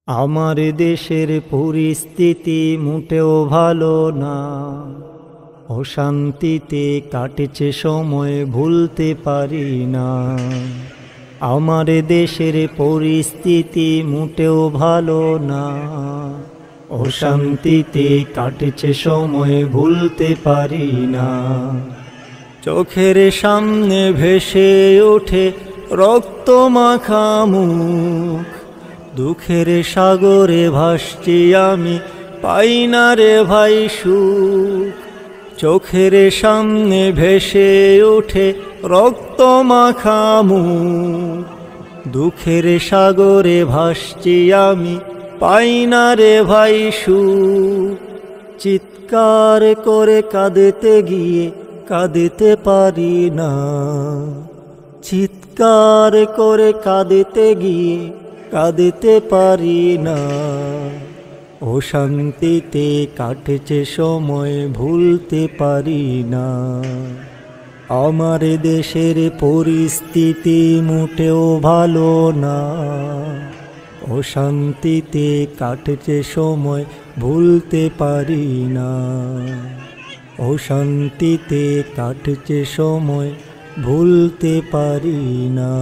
আমার দেশের পরিস্থিতি মোটেও ভালো না, অশান্তিতে কাটেছে সময় ভুলতে পারি না। আমার দেশের পরিস্থিতি মোটেও ভালো না, অশান্তিতে কাটেছে সময় ভুলতে পারি না। চোখের সামনে ভেসে ওঠে রক্ত মাখা মুখ, দুঃখের সাগরে ভাসছি আমি, পাই না রে ভাই সুখ। চোখের সামনে ভেসে ওঠে রক্ত মাখা মুখ, দুঃখের সাগরে ভাসছি আমি, পাই না রে ভাই সুখ। চিৎকার করে কাঁদতে গিয়ে কাঁদতে পারি না, চিৎকার করে কাঁদতে গিয়ে কাঁদতে পারি না। অশান্তিতে কাটেছে সময় ভুলতে পারি না। আমার দেশের পরিস্থিতি মোটেও ভালো না, অশান্তিতে কাটেছে সময় ভুলতে পারি না। অশান্তিতে কাটছে সময় ভুলতে পারি না।